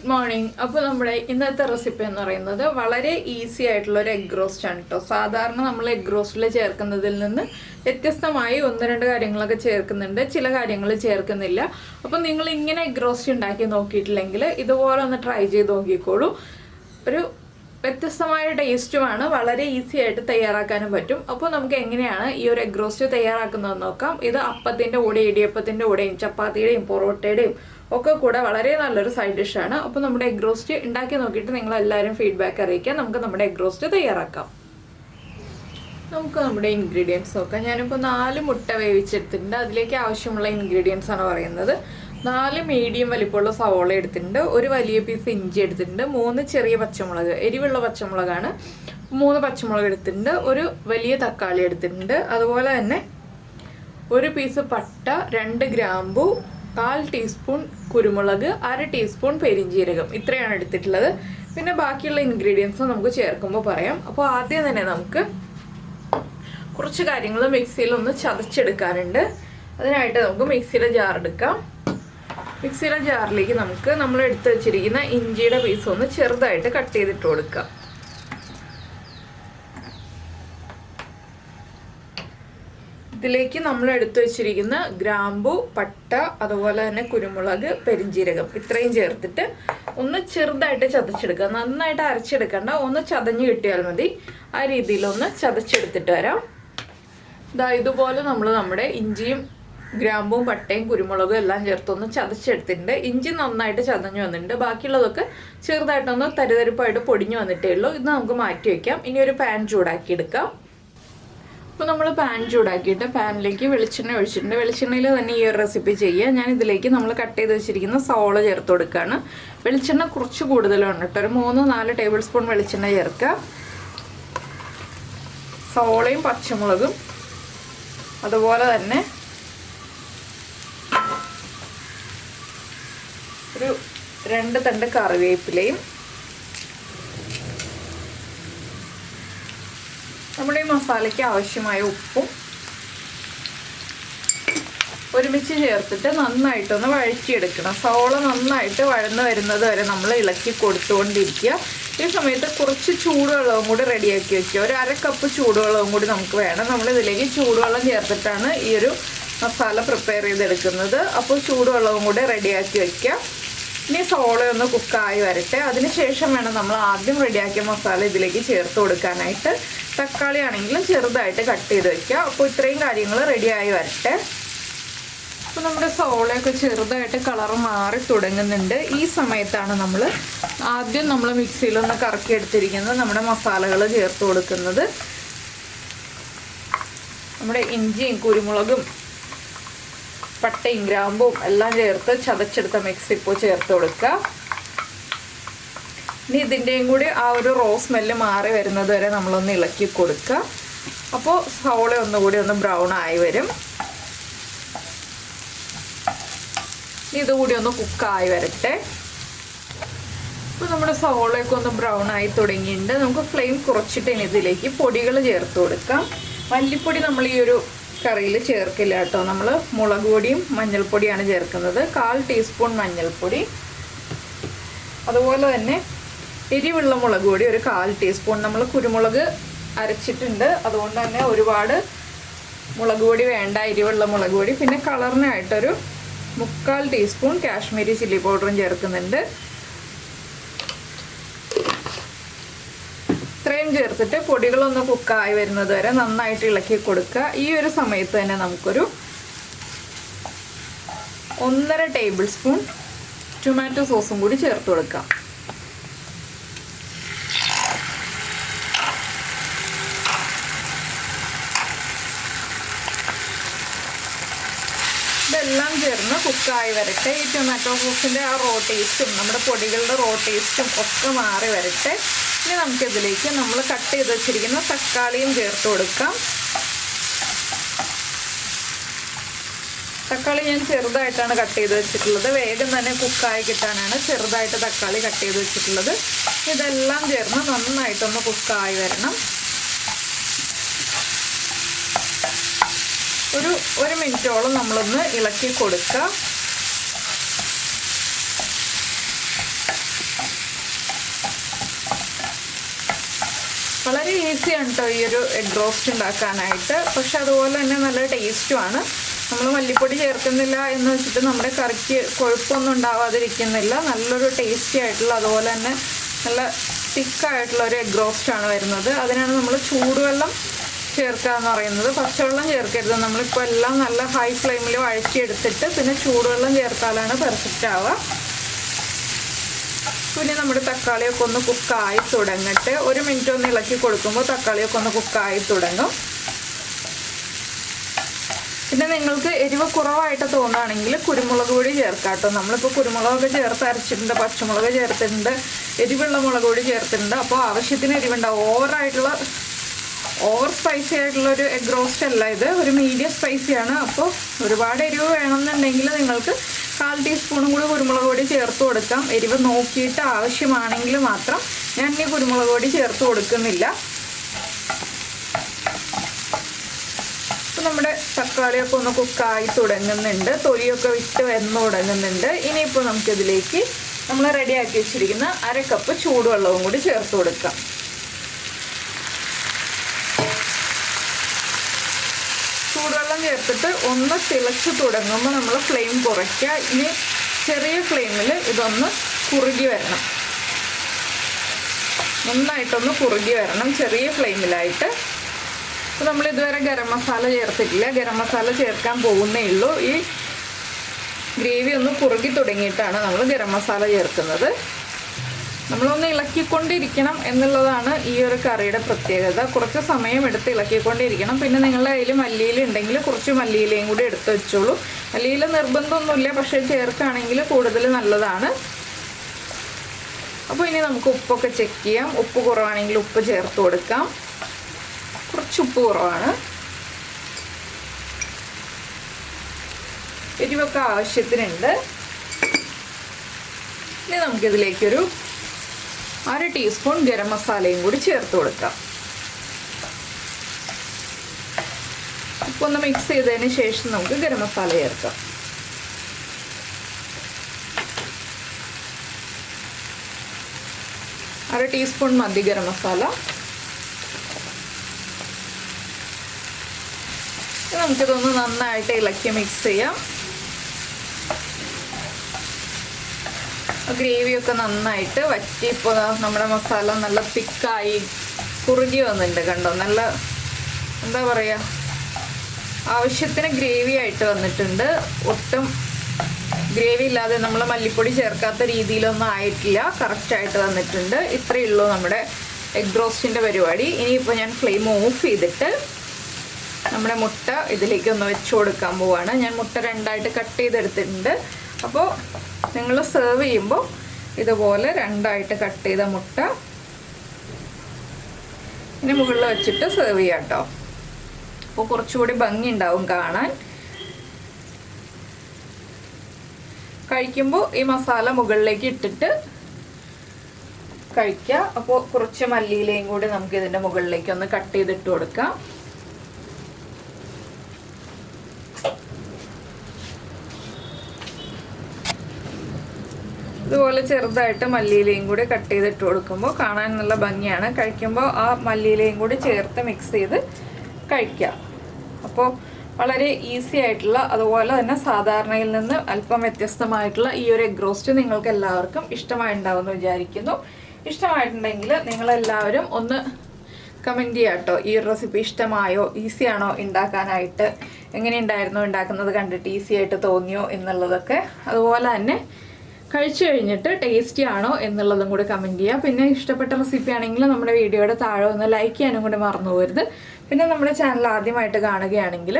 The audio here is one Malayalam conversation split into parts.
Good morning. അപ്പോൾ നമ്മുടെ ഇന്നത്തെ റെസിപ്പി എന്ന് പറയുന്നത് വളരെ ഈസി ആയിട്ടുള്ള ഒരു എഗ് റോസ്റ്റ് ആണ് കേട്ടോ. സാധാരണ നമ്മൾ എഗ് റോസ്റ്റിൽ ചേർക്കുന്നതിൽ നിന്ന് വ്യത്യസ്തമായി ഒന്ന് രണ്ട് കാര്യങ്ങളൊക്കെ ചേർക്കുന്നുണ്ട്, ചില കാര്യങ്ങൾ ചേർക്കുന്നില്ല. അപ്പോൾ നിങ്ങൾ ഇങ്ങനെ എഗ് റോസ്റ്റ് ഉണ്ടാക്കി നോക്കിയിട്ടില്ലെങ്കിൽ ഇതുപോലെ ഒന്ന് ട്രൈ ചെയ്ത് നോക്കിക്കോളൂ. ഒരു വ്യത്യസ്തമായ ടേസ്റ്റുമാണ്, വളരെ ഈസി ആയിട്ട് തയ്യാറാക്കാനും പറ്റും. അപ്പോൾ നമുക്ക് എങ്ങനെയാണ് ഈ ഒരു എഗ് റോസ്റ്റ് തയ്യാറാക്കുന്നതെന്ന് നോക്കാം. ഇത് അപ്പത്തിൻ്റെ കൂടെ, ഇടിയപ്പത്തിൻ്റെ കൂടെയും ചപ്പാത്തിയുടെയും പൊറോട്ടയുടെയും ഒക്കെ കൂടെ വളരെ നല്ലൊരു സൈഡ് ഡിഷാണ്. അപ്പോൾ നമ്മുടെ എഗ് റോസ്റ്റ് ഉണ്ടാക്കി നോക്കിയിട്ട് നിങ്ങളെല്ലാവരും ഫീഡ്ബാക്ക് അറിയിക്കാം. നമുക്ക് നമ്മുടെ എഗ് റോസ്റ്റ് തയ്യാറാക്കാം. നമുക്ക് നമ്മുടെ ഇൻഗ്രീഡിയൻസ് നോക്കാം. ഞാനിപ്പോൾ 4 മുട്ട വേവിച്ചെടുത്തിട്ടുണ്ട്. അതിലേക്ക് ആവശ്യമുള്ള ഇൻഗ്രീഡിയൻസ് ആണ് പറയുന്നത്. 4 മീഡിയം വലിപ്പമുള്ള സവോള എടുത്തിട്ടുണ്ട്, ഒരു വലിയ പീസ് ഇഞ്ചി എടുത്തിട്ടുണ്ട്, 3 ചെറിയ പച്ചമുളക്, എരിവുള്ള പച്ചമുളകാണ്, 3 പച്ചമുളക് എടുത്തിട്ടുണ്ട്, ഒരു വലിയ തക്കാളി എടുത്തിട്ടുണ്ട്, അതുപോലെ തന്നെ ഒരു പീസ് പട്ട, 2 ഗ്രാമ്പു, 1/4 ടീസ്പൂൺ കുരുമുളക്, 1/2 ടീസ്പൂൺ പെരിഞ്ജീരകം, ഇത്രയാണ് എടുത്തിട്ടുള്ളത്. പിന്നെ ബാക്കിയുള്ള ഇൻഗ്രീഡിയൻസ് നമുക്ക് ചേർക്കുമ്പോൾ പറയാം. അപ്പോൾ ആദ്യം തന്നെ നമുക്ക് കുറച്ച് കാര്യങ്ങൾ മിക്സിയിൽ ഒന്ന് ചതച്ചെടുക്കാനുണ്ട്. അതിനായിട്ട് നമുക്ക് മിക്സിയുടെ ജാർ എടുക്കാം. മിക്സിയുടെ ജാറിലേക്ക് നമുക്ക് നമ്മൾ എടുത്ത് വെച്ചിരിക്കുന്ന ഇഞ്ചിയുടെ പീസ് ഒന്ന് ചെറുതായിട്ട് കട്ട് ചെയ്തിട്ട് കൊടുക്കാം. ഇതിലേക്ക് നമ്മൾ എടുത്തു വെച്ചിരിക്കുന്ന ഗ്രാമ്പു, പട്ട, അതുപോലെ തന്നെ കുരുമുളക്, പെരിഞ്ജീരകം ഇത്രയും ചേർത്തിട്ട് ഒന്ന് ചെറുതായിട്ട് ചതച്ചെടുക്കുക. നന്നായിട്ട് അരച്ചെടുക്കണ്ട, ഒന്ന് ചതഞ്ഞ് കിട്ടിയാൽ മതി. ആ രീതിയിലൊന്ന് ചതച്ചെടുത്തിട്ട് വരാം. ഇതുപോലെ നമ്മൾ നമ്മുടെ ഇഞ്ചിയും ഗ്രാമ്പും പട്ടയും കുരുമുളകും എല്ലാം ചേർത്തൊന്ന് ചതച്ചെടുത്തിട്ടുണ്ട്. ഇഞ്ചി നന്നായിട്ട് ചതഞ്ഞു വന്നിട്ടുണ്ട്. ബാക്കിയുള്ളതൊക്കെ ചെറുതായിട്ടൊന്ന് തരിതരിപ്പായിട്ട് പൊടിഞ്ഞു വന്നിട്ടേ ഉള്ളൂ. ഇത് നമുക്ക് മാറ്റി വയ്ക്കാം. ഇനി ഒരു പാൻ ചൂടാക്കി എടുക്കാം. അപ്പോൾ നമ്മൾ പാൻ ചൂടാക്കിയിട്ട് പാനിലേക്ക് വെളിച്ചെണ്ണ ഒഴിച്ചിട്ടുണ്ട്. വെളിച്ചെണ്ണയിൽ തന്നെ ഈ ഒരു റെസിപ്പി ചെയ്യുക. ഞാൻ ഇതിലേക്ക് നമ്മൾ കട്ട് ചെയ്ത് വെച്ചിരിക്കുന്ന സവോള ചേർത്ത് കൊടുക്കുകയാണ്. വെളിച്ചെണ്ണ കുറച്ച് കൂടുതലാണ് കേട്ടോ. ഒരു 3-4 ടേബിൾ സ്പൂൺ വെളിച്ചെണ്ണ ചേർക്കുക. സവോളയും പച്ചമുളകും അതുപോലെ തന്നെ ഒരു 2 തണ്ട് കറിവേപ്പിലയും, നമ്മുടെ ഈ മസാലയ്ക്ക് ആവശ്യമായ ഉപ്പും ഒരുമിച്ച് ചേർത്തിട്ട് നന്നായിട്ടൊന്ന് വഴറ്റിയെടുക്കണം. സവോള നന്നായിട്ട് വഴന്ന് വരുന്നത് വരെ നമ്മൾ ഇളക്കി കൊടുത്തുകൊണ്ടിരിക്കുക. ഈ സമയത്ത് കുറച്ച് ചൂടുവെള്ളവും കൂടി റെഡിയാക്കി വയ്ക്കുക. ഒരു 1/2 കപ്പ് ചൂടുവെള്ളവും കൂടി നമുക്ക് വേണം. നമ്മളിതിലേക്ക് ചൂടുവെള്ളം ചേർത്തിട്ടാണ് ഈ ഒരു മസാല പ്രിപ്പയർ ചെയ്തെടുക്കുന്നത്. അപ്പോൾ ചൂടുവെള്ളവും കൂടി റെഡിയാക്കി വയ്ക്കുക. ഇനി സവോള ഒന്ന് കുക്കായി വരട്ടെ. അതിനുശേഷം വേണം നമ്മൾ ആദ്യം റെഡിയാക്കിയ മസാല ഇതിലേക്ക് ചേർത്ത് കൊടുക്കാനായിട്ട്. തക്കാളി ആണെങ്കിലും ചെറുതായിട്ട് കട്ട് ചെയ്ത് വയ്ക്കുക. അപ്പോൾ ഇത്രയും കാര്യങ്ങൾ റെഡിയായി വരട്ടെ. അപ്പോൾ നമ്മുടെ സവോളയൊക്കെ ചെറുതായിട്ട് കളർ മാറി തുടങ്ങുന്നുണ്ട്. ഈ സമയത്താണ് നമ്മൾ ആദ്യം മിക്സിയിലൊന്ന് കറക്കി എടുത്തിരിക്കുന്നത് നമ്മുടെ മസാലകൾ ചേർത്ത് കൊടുക്കുന്നത്. നമ്മുടെ ഇഞ്ചിയും കുരുമുളകും പട്ടയും ഗ്രാമ്പും എല്ലാം ചേർത്ത് ചതച്ചെടുത്ത മിക്സ് ഇപ്പോൾ ചേർത്ത് കൊടുക്കുക. ഇനി ഇതിൻ്റെയും കൂടി ആ ഒരു റോ സ്മെല്ല് മാറി വരുന്നത് വരെ നമ്മളൊന്ന് ഇളക്കി കൊടുക്കുക. അപ്പോൾ സവോള ഒന്നുകൂടി ഒന്ന് ബ്രൗൺ ആയി വരും. ഇതുകൂടി ഒന്ന് കുക്കായി വരട്ടെ. ഇപ്പോൾ നമ്മുടെ സവോളയൊക്കെ ഒന്ന് ബ്രൗൺ ആയി തുടങ്ങിയിട്ടുണ്ട്. നമുക്ക് ഫ്ലെയിം കുറച്ചിട്ട് ഇനി ഇതിലേക്ക് പൊടികൾ ചേർത്ത് കൊടുക്കാം. മല്ലിപ്പൊടി നമ്മൾ ഈ ഒരു കറിയിൽ ചേർക്കില്ല കേട്ടോ. നമ്മൾ മുളക് പൊടിയും മഞ്ഞൾപ്പൊടിയാണ് ചേർക്കുന്നത്. 1/4 ടീസ്പൂൺ മഞ്ഞൾപ്പൊടി, അതുപോലെ തന്നെ എരിവുള്ള മുളക് പൊടി ഒരു 1/4 ടീസ്പൂൺ. നമ്മൾ കുരുമുളക് അരച്ചിട്ടുണ്ട്, അതുകൊണ്ട് തന്നെ ഒരുപാട് മുളക് പൊടി വേണ്ട, എരിവുള്ള മുളക് പൊടി. പിന്നെ കളറിനായിട്ടൊരു 3/4 ടീസ്പൂൺ കാശ്മീരി ചില്ലി പൗഡറും ചേർക്കുന്നുണ്ട്. ഇത്രയും ചേർത്തിട്ട് പൊടികളൊന്ന് കുക്കായി വരുന്നത് വരെ നന്നായിട്ട് ഇളക്കി കൊടുക്കുക. ഈ ഒരു സമയത്ത് തന്നെ നമുക്കൊരു 1.5 ടേബിൾ സ്പൂൺ ടൊമാറ്റോ സോസും കൂടി ചേർത്ത് കൊടുക്കാം. ഇതെല്ലാം ചേർന്ന് കുക്കായി വരട്ടെ. ഈ ടൊമാറ്റോ സോസിൻ്റെ ആ റോ ടേസ്റ്റും നമ്മുടെ പൊടികളുടെ റോ ടേസ്റ്റും ഒക്കെ മാറി വരട്ടെ. ഇനി നമുക്കിതിലേക്ക് നമ്മൾ കട്ട് ചെയ്ത് വെച്ചിരിക്കുന്ന തക്കാളിയും ചേർത്ത് കൊടുക്കാം. തക്കാളി ഞാൻ ചെറുതായിട്ടാണ് കട്ട് ചെയ്ത് വെച്ചിട്ടുള്ളത്. വേഗം തന്നെ കുക്കായി കിട്ടാനാണ് ചെറുതായിട്ട് തക്കാളി കട്ട് ചെയ്ത് വെച്ചിട്ടുള്ളത്. ഇതെല്ലാം ചേർന്ന് നന്നായിട്ടൊന്ന് കുക്കായി വരണം. ഒരു മിനിറ്റോളം നമ്മളൊന്ന് ഇളക്കി കൊടുക്കുക. വളരെ ഈസിയാണ് കേട്ടോ ഈ ഒരു എഗ് റോസ്റ്റ് ഉണ്ടാക്കാനായിട്ട്. പക്ഷെ അതുപോലെ തന്നെ നല്ല ടേസ്റ്റുമാണ്. നമ്മൾ മല്ലിപ്പൊടി ചേർക്കുന്നില്ല എന്ന് വെച്ചിട്ട് നമ്മുടെ കറിക്ക് കൊഴുപ്പൊന്നും ഉണ്ടാവാതിരിക്കുന്നില്ല. നല്ലൊരു ടേസ്റ്റി ആയിട്ടുള്ള അതുപോലെ തന്നെ നല്ല തിക്കായിട്ടുള്ള ഒരു എഗ് റോസ്റ്റാണ് വരുന്നത്. അതിനാണ് നമ്മൾ ചൂടുവെള്ളം ചേർക്കുക എന്ന് പറയുന്നത്. പച്ചവെള്ളം ചേർക്കരുത്. നമ്മളിപ്പോൾ എല്ലാം നല്ല ഹൈ ഫ്ലെയിമിൽ വഴറ്റിയെടുത്തിട്ട് പിന്നെ ചൂടുവെള്ളം ചേർത്താലാണ് പെർഫെക്റ്റ് ആവുക. പിന്നെ നമ്മുടെ തക്കാളിയൊക്കെ ഒന്ന് കുക്കായി തുടങ്ങട്ടെ. 1 മിനിറ്റ് ഒന്ന് ഇളക്കി കൊടുക്കുമ്പോൾ തക്കാളിയൊക്കെ ഒന്ന് കുക്കായി തുടങ്ങും. പിന്നെ നിങ്ങൾക്ക് എരിവ് കുറവായിട്ട് തോന്നുകയാണെങ്കിൽ കുരുമുളക് പൊടി ചേർക്കാം കേട്ടോ. നമ്മളിപ്പോൾ കുരുമുളകൊക്കെ ചേർത്ത് അരച്ചിട്ടുണ്ട്, പച്ചമുളക് ചേർത്തിട്ടുണ്ട്, എരിവുള്ള മുളക് പൊടി ചേർത്തിട്ടുണ്ട്. അപ്പോൾ ആവശ്യത്തിന് എരിവുണ്ടാവും. ഓവർ സ്പൈസി ആയിട്ടുള്ളൊരു എഗ് റോസ്റ്റ് അല്ല ഇത്, ഒരു മീഡിയം സ്പൈസിയാണ്. അപ്പോൾ ഒരുപാട് എരിവ് വേണമെന്നുണ്ടെങ്കിൽ നിങ്ങൾക്ക് 1/4 ടീസ്പൂണും കൂടി കുരുമുളക് പൊടി ചേർത്ത് കൊടുക്കാം. എരിവ് നോക്കിയിട്ട് ആവശ്യമാണെങ്കിൽ മാത്രം. ഞാൻ ഈ കുരുമുളക് പൊടി ചേർത്ത് കൊടുക്കുന്നില്ല. അപ്പോൾ നമ്മുടെ തക്കാളിയൊക്കെ ഒന്ന് കുക്കായി തുടങ്ങുന്നുണ്ട്, തൊലിയൊക്കെ വിട്ട് വന്ന് തുടങ്ങുന്നുണ്ട്. ഇനിയിപ്പോൾ നമുക്കിതിലേക്ക് നമ്മൾ റെഡിയാക്കി വെച്ചിരിക്കുന്ന 1/2 കപ്പ് ചൂടുവെള്ളവും കൂടി ചേർത്ത് കൊടുക്കാം. ചൂടുവെള്ളം ചേർത്തിട്ട് ഒന്ന് തിളച്ച് തുടങ്ങുമ്പോൾ നമ്മൾ ഫ്ലെയിം കുറയ്ക്കുക. ഇനി ചെറിയ ഫ്ലെയിമിൽ ഇതൊന്ന് കുറുകി വരണം, നന്നായിട്ടൊന്ന് കുറുകി വരണം ചെറിയ ഫ്ലെയിമിലായിട്ട്. അപ്പോൾ നമ്മൾ ഇതുവരെ ഗരം മസാല ചേർത്തിട്ടില്ല, ഗരം മസാല ചേർക്കാൻ പോകുന്നേ ഉള്ളൂ. ഈ ഗ്രേവി ഒന്ന് കുറുകി തുടങ്ങിയിട്ടാണ് നമ്മൾ ഗരം മസാല ചേർക്കുന്നത്. നമ്മളൊന്ന് ഇളക്കിക്കൊണ്ടിരിക്കണം എന്നുള്ളതാണ് ഈ ഒരു കറിയുടെ പ്രത്യേകത. കുറച്ച് സമയം എടുത്ത് ഇളക്കിക്കൊണ്ടിരിക്കണം. പിന്നെ നിങ്ങളുടെ കയ്യിൽ മല്ലിയില ഉണ്ടെങ്കിൽ കുറച്ച് മല്ലിയിലയും കൂടി എടുത്ത് വെച്ചോളൂ. മല്ലിയില നിർബന്ധമൊന്നുമില്ല, പക്ഷേ ചേർക്കുകയാണെങ്കിൽ കൂടുതൽ നല്ലതാണ്. അപ്പോൾ ഇനി നമുക്ക് ഉപ്പൊക്കെ ചെക്ക് ചെയ്യാം. ഉപ്പ് കുറവാണെങ്കിൽ ഉപ്പ് ചേർത്ത് കൊടുക്കാം. കുറച്ച് ഉപ്പ് കുറവാണ്. എരിവൊക്കെ ആവശ്യത്തിനുണ്ട്. ഇനി നമുക്കിതിലേക്കൊരു 1/2 ടീസ്പൂൺ ഗരം മസാലയും കൂടി ചേർത്ത് കൊടുക്കാം. ഇപ്പോൾ ഒന്ന് മിക്സ് ചെയ്തതിന് ശേഷം നമുക്ക് ഗരം മസാല ചേർക്കാം. അര ടീസ്പൂൺ മതി ഗരം മസാല. നമുക്കിതൊന്ന് നന്നായിട്ട് ഇളക്കി മിക്സ് ചെയ്യാം. ഗ്രേവിയൊക്കെ നന്നായിട്ട് വറ്റി. ഇപ്പോൾ നമ്മുടെ മസാല നല്ല തിക്കായി കുറുകി വന്നിട്ടുണ്ട് കണ്ടോ. നല്ല എന്താ പറയുക, ആവശ്യത്തിന് ഗ്രേവി ആയിട്ട് വന്നിട്ടുണ്ട്. ഒട്ടും ഗ്രേവി ഇല്ലാതെ നമ്മൾ മല്ലിപ്പൊടി ചേർക്കാത്ത രീതിയിലൊന്നും ആയിട്ടില്ല, കറക്റ്റായിട്ട് വന്നിട്ടുണ്ട്. ഇത്രയേ ഉള്ളൂ നമ്മുടെ എഗ് റോസ്റ്റിൻ്റെ പരിപാടി. ഇനിയിപ്പോൾ ഞാൻ ഫ്ലെയിം ഓഫ് ചെയ്തിട്ട് നമ്മുടെ മുട്ട ഇതിലേക്കൊന്ന് വെച്ച് കൊടുക്കാൻ പോവാണ്. ഞാൻ മുട്ട 2ആയിട്ട് കട്ട് ചെയ്തെടുത്തിട്ടുണ്ട്. അപ്പോൾ നിങ്ങൾ സെർവ് ചെയ്യുമ്പോൾ ഇതുപോലെ 2ആയിട്ട് കട്ട് ചെയ്ത മുട്ട ഇനി മുകളിൽ വെച്ചിട്ട് സെർവ് ചെയ്യാം കേട്ടോ. അപ്പോൾ കുറച്ചുകൂടി ഭംഗി ഉണ്ടാവും കാണാൻ. കഴിക്കുമ്പോൾ ഈ മസാല മുകളിലേക്ക് ഇട്ടിട്ട് കഴിക്കുക. അപ്പോൾ കുറച്ച് മല്ലിയിലയും കൂടി നമുക്ക് ഇതിൻ്റെ മുകളിലേക്ക് ഒന്ന് കട്ട് ചെയ്തിട്ട് കൊടുക്കാം. ഇതുപോലെ ചെറുതായിട്ട് മല്ലിയിലയും കൂടി കട്ട് ചെയ്തിട്ട് കൊടുക്കുമ്പോൾ കാണാൻ നല്ല ഭംഗിയാണ്. കഴിക്കുമ്പോൾ ആ മല്ലിയിലയും കൂടി ചേർത്ത് മിക്സ് ചെയ്ത് കഴിക്കുക. അപ്പോൾ വളരെ ഈസി ആയിട്ടുള്ള അതുപോലെ തന്നെ സാധാരണയിൽ നിന്ന് അല്പം വ്യത്യസ്തമായിട്ടുള്ള ഈ ഒരു എഗ് റോസ്റ്റ് നിങ്ങൾക്ക് എല്ലാവർക്കും ഇഷ്ടമായിട്ടുണ്ടാവുമെന്ന് വിചാരിക്കുന്നു. ഇഷ്ടമായിട്ടുണ്ടെങ്കിൽ നിങ്ങളെല്ലാവരും ഒന്ന് കമൻറ്റ് ചെയ്യാം കേട്ടോ. ഈ ഒരു റെസിപ്പി ഇഷ്ടമായോ, ഈസിയാണോ ഉണ്ടാക്കാനായിട്ട്, എങ്ങനെയുണ്ടായിരുന്നു ഉണ്ടാക്കുന്നത് കണ്ടിട്ട് ഈസി ആയിട്ട് തോന്നിയോ എന്നുള്ളതൊക്കെ. അതുപോലെ തന്നെ കഴിച്ചു കഴിഞ്ഞിട്ട് ടേസ്റ്റി ആണോ എന്നുള്ളതും കൂടി കമൻറ്റ് ചെയ്യുക. പിന്നെ ഇഷ്ടപ്പെട്ട റെസിപ്പി ആണെങ്കിൽ നമ്മുടെ വീഡിയോയുടെ താഴെ ഒന്ന് ലൈക്ക് ചെയ്യാനും കൂടി മറന്നു പോകരുത്. പിന്നെ നമ്മുടെ ചാനൽ ആദ്യമായിട്ട് കാണുകയാണെങ്കിൽ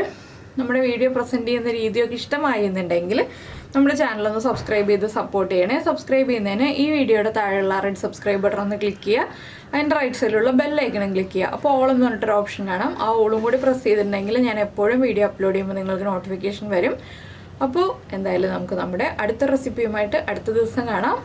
നമ്മുടെ വീഡിയോ പ്രസൻറ്റ് ചെയ്യുന്ന രീതിയൊക്കെ ഇഷ്ടമായി എന്നുണ്ടെങ്കിൽ നമ്മുടെ ചാനലൊന്ന് സബ്സ്ക്രൈബ് ചെയ്ത് സപ്പോർട്ട് ചെയ്യണേ. സബ്സ്ക്രൈബ് ചെയ്യുന്നതിന് ഈ വീഡിയോയുടെ താഴെയുള്ള റെഡ് സബ്സ്ക്രൈബ് ബട്ടൺ ഒന്ന് ക്ലിക്ക് ചെയ്യുക. അതിൻ്റെ റൈറ്റ് സൈഡിലുള്ള ബെല്ലൈക്കണം ക്ലിക്ക് ചെയ്യുക. അപ്പോൾ ഓൾ എന്ന് പറഞ്ഞിട്ടൊരു ഓപ്ഷൻ കാണാം. ആ ഓളും കൂടി പ്രസ് ചെയ്തിട്ടുണ്ടെങ്കിൽ ഞാൻ എപ്പോഴും വീഡിയോ അപ്ലോഡ് ചെയ്യുമ്പോൾ നിങ്ങൾക്ക് നോട്ടിഫിക്കേഷൻ വരും. അപ്പോൾ എന്തായാലും നമുക്ക് നമ്മുടെ അടുത്ത റെസിപ്പിയുമായിട്ട് അടുത്ത ദിവസം കാണാം.